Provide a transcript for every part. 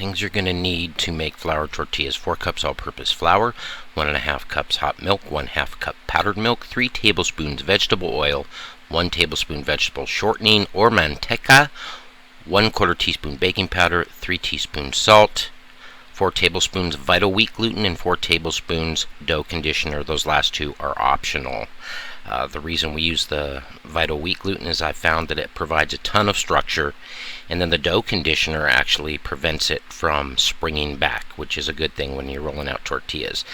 things you're going to need to make flour tortillas: 4 cups all-purpose flour, 1½ cups hot milk, 1/2 cup powdered milk, 3 tablespoons vegetable oil, 1 tablespoon vegetable shortening or manteca, 1/4 teaspoon baking powder, 3 teaspoons salt, 4 tablespoons vital wheat gluten, and 4 tablespoons dough conditioner. Those last two are optional. The reason we use the vital wheat gluten is I found that it provides a ton of structure, and then the dough conditioner actually prevents it from springing back, which is a good thing when you're rolling out tortillas.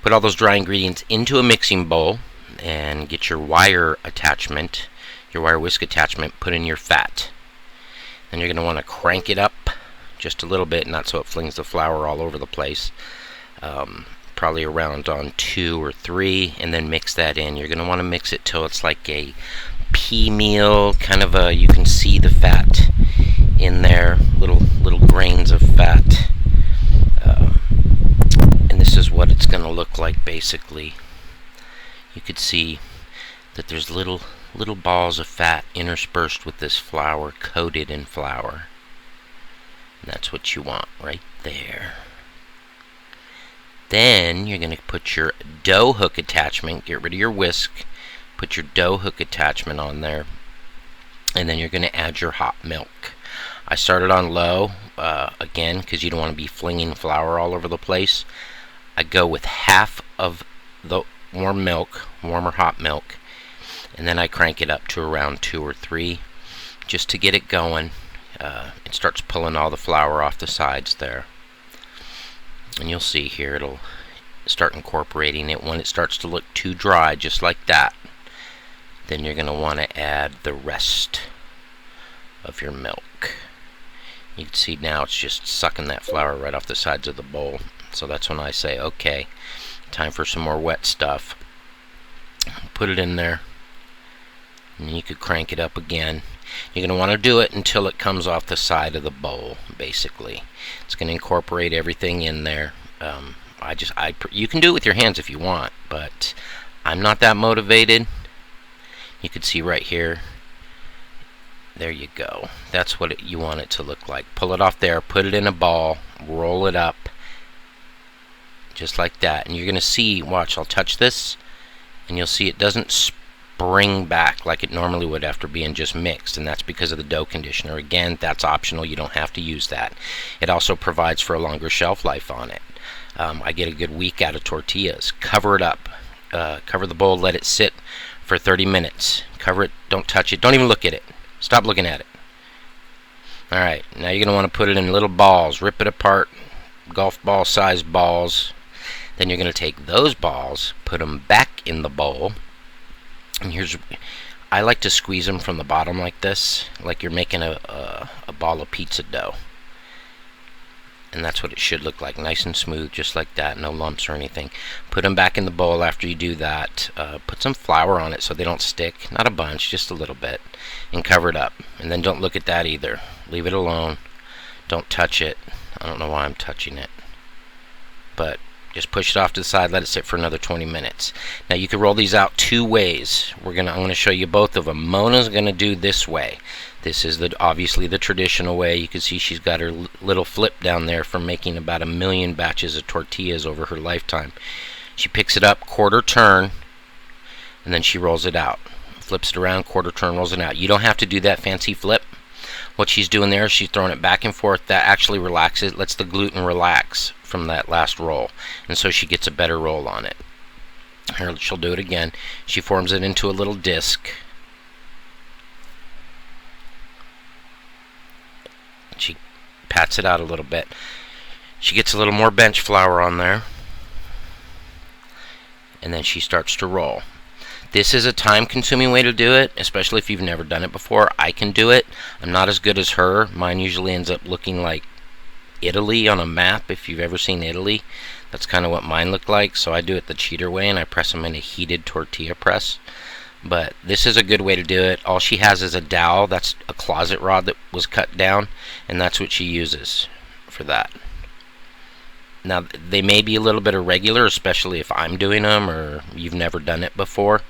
Put all those dry ingredients into a mixing bowl and get your wire attachment, your wire whisk attachment, put in your fat. Then you're going to want to crank it up just a little bit, not so it flings the flour all over the place. Probably around on 2 or 3, and then mix that in. You're going to want to mix it till it's like a pea meal, kind of you can see the fat in there, little grains of fat. And this is what it's going to look like basically. You could see that there's little balls of fat interspersed with this flour, coated in flour. And that's what you want right there. Then you're going to put your dough hook attachment, get rid of your whisk, put your dough hook attachment on there, and then you're going to add your hot milk. I started on low, again, because you don't want to be flinging flour all over the place. I go with half of the warm milk, warm or hot milk, and then I crank it up to around 2 or 3 just to get it going. It starts pulling all the flour off the sides there. And you'll see here it'll start incorporating it. When it starts to look too dry, just like that, then you're going to want to add the rest of your milk. You can see now it's just sucking that flour right off the sides of the bowl. So that's when I say, okay, time for some more wet stuff. Put it in there, and you could crank it up again. You're going to want to do it until it comes off the side of the bowl, basically. It's going to incorporate everything in there. You can do it with your hands if you want, but I'm not that motivated. You can see right here. There you go. That's what you want it to look like. Pull it off there, put it in a ball, roll it up, just like that. And you're going to see, watch, I'll touch this, and you'll see it doesn't spring back like it normally would after being just mixed, and that's because of the dough conditioner. Again, that's optional. You don't have to use that. It also provides for a longer shelf life on it. I get a good week out of tortillas. Cover it up. Cover the bowl, let it sit for 30 minutes. Cover it, don't touch it, don't even look at it. Stop looking at it. Alright, now you're going to want to put it in little balls. Rip it apart, golf ball sized balls. Then you're going to take those balls, put them back in the bowl. And I like to squeeze them from the bottom like this, like you're making a ball of pizza dough. And that's what it should look like, nice and smooth, just like that, no lumps or anything. Put them back in the bowl after you do that. Put some flour on it so they don't stick, not a bunch, just a little bit, and cover it up. And then don't look at that either. Leave it alone. Don't touch it. I don't know why I'm touching it, but just push it off to the side, let it sit for another 20 minutes. Now you can roll these out 2 ways. I'm going to show you both of them. Mona's going to do this way. This is obviously the traditional way. You can see she's got her little flip down there from making about 1 million batches of tortillas over her lifetime. She picks it up, quarter turn, and then she rolls it out. Flips it around, quarter turn, rolls it out. You don't have to do that fancy flip. What she's doing there is she's throwing it back and forth. That actually relaxes, lets the gluten relax from that last roll, and so she gets a better roll on it. Here, she'll do it again. She forms it into a little disc. She pats it out a little bit. She gets a little more bench flour on there, and then she starts to roll. This is a time-consuming way to do it, especially if you've never done it before. I can do it. I'm not as good as her. Mine usually ends up looking like Italy on a map. If you've ever seen Italy, that's kind of what mine look like. So I do it the cheater way, and I press them in a heated tortilla press. But this is a good way to do it. All she has is a dowel. That's a closet rod that was cut down, and that's what she uses for that. Now, they may be a little bit irregular, especially if I'm doing them or you've never done it before,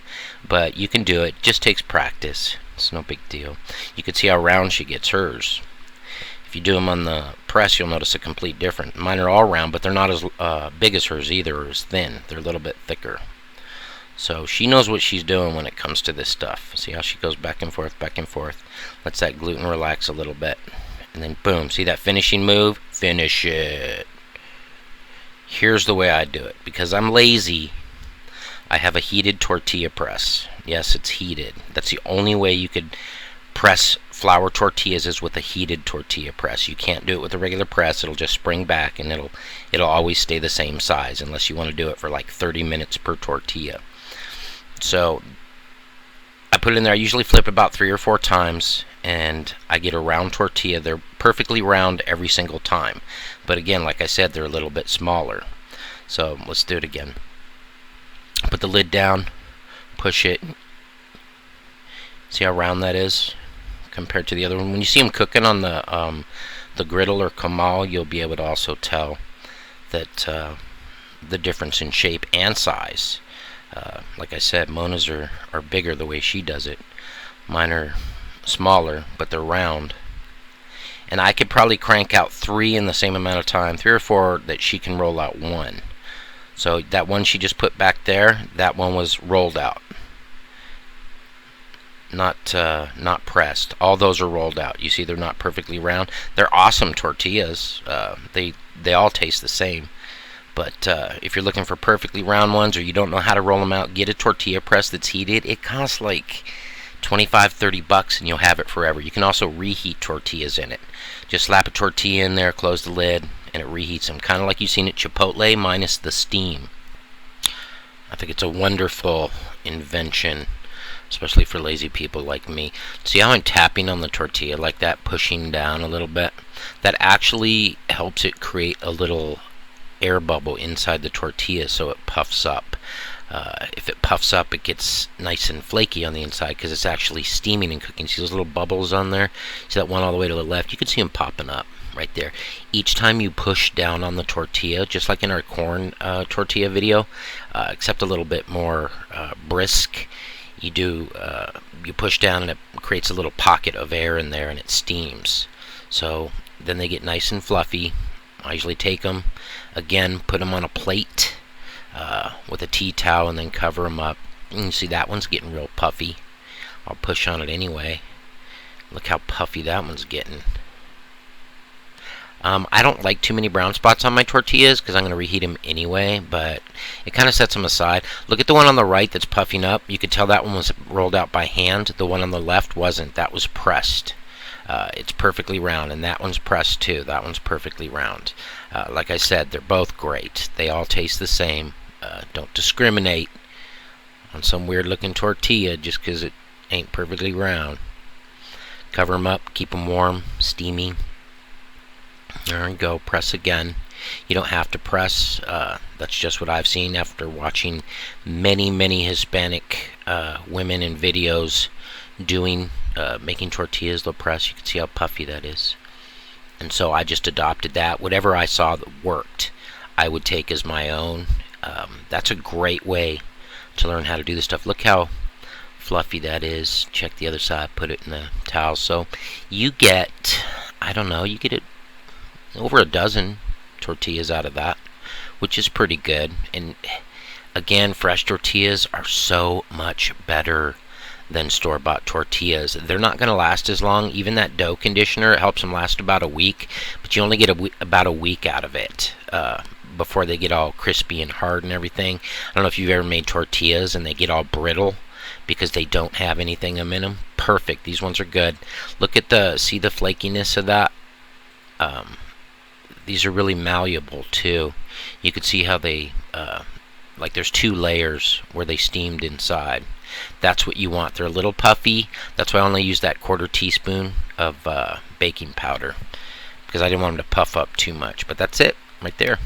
but you can do it. Just takes practice. It's no big deal. You can see how round she gets hers. If you do them on the press, you'll notice a complete difference. Mine are all round, but they're not as big as hers either, or as thin. They're a little bit thicker. So she knows what she's doing when it comes to this stuff. See how she goes back and forth, back and forth. Lets that gluten relax a little bit. And then boom, see that finishing move? Finish it. Here's the way I do it. Because I'm lazy, I have a heated tortilla press. Yes, it's heated. That's the only way you could press flour tortillas, is with a heated tortilla press. You can't do it with a regular press. It'll just spring back, and it'll always stay the same size unless you want to do it for like 30 minutes per tortilla. So I put it in there. I usually flip about 3 or 4 times, and I get a round tortilla. They're perfectly round every single time. But again, like I said, they're a little bit smaller. So let's do it again. Put the lid down, push it. See how round that is compared to the other one? When you see them cooking on the griddle or comal, you'll be able to also tell that the difference in shape and size. Like I said, Mona's are bigger the way she does it. Mine are smaller, but they're round. And I could probably crank out 3 in the same amount of time, 3 or 4 that she can roll out 1. So that one she just put back there, that one was rolled out. Not pressed. All those are rolled out. You see they're not perfectly round. They're awesome tortillas. They all taste the same. But if you're looking for perfectly round ones, or you don't know how to roll them out, get a tortilla press that's heated. It costs like $25-30 and you'll have it forever. You can also reheat tortillas in it. Just slap a tortilla in there, close the lid, and it reheats them. Kind of like you've seen at Chipotle, minus the steam. I think it's a wonderful invention, especially for lazy people like me. See how I'm tapping on the tortilla like that, pushing down a little bit? That actually helps it create a little air bubble inside the tortilla so it puffs up. If it puffs up, it gets nice and flaky on the inside because it's actually steaming and cooking. See those little bubbles on there? See that one all the way to the left? You can see them popping up right there. Each time you push down on the tortilla, just like in our corn tortilla video, except a little bit more brisk, you push down and it creates a little pocket of air in there and it steams. So then they get nice and fluffy. I usually take them, again, put them on a plate with a tea towel and then cover them up. And you see that one's getting real puffy. I'll push on it anyway. Look how puffy that one's getting. I don't like too many brown spots on my tortillas because I'm going to reheat them anyway, but it kind of sets them aside. Look at the one on the right that's puffing up. You could tell that one was rolled out by hand. The one on the left wasn't. That was pressed. It's perfectly round, and that one's pressed too. That one's perfectly round. Like I said, they're both great. They all taste the same. Don't discriminate on some weird looking tortilla just because it ain't perfectly round. Cover them up, keep them warm, steamy. There we go. Press again. You don't have to press. That's just what I've seen after watching many Hispanic women in videos doing making tortillas. They'll press. You can see how puffy that is. And so I just adopted that. Whatever I saw that worked, I would take as my own. That's a great way to learn how to do this stuff. Look how fluffy that is. Check the other side. Put it in the towel. So you get, I don't know, you get it over a dozen tortillas out of that, which is pretty good. And again, fresh tortillas are so much better than store-bought tortillas. They're not going to last as long. Even that dough conditioner, it helps them last about a week, but you only get about a week out of it before they get all crispy and hard and everything. I don't know if you've ever made tortillas and they get all brittle because they don't have anything in them. Perfect. These ones are good. Look at see the flakiness of that? These are really malleable too. You can see how they, like there's 2 layers where they steamed inside. That's what you want. They're a little puffy. That's why I only use that 1/4 teaspoon of baking powder, because I didn't want them to puff up too much. But that's it right there.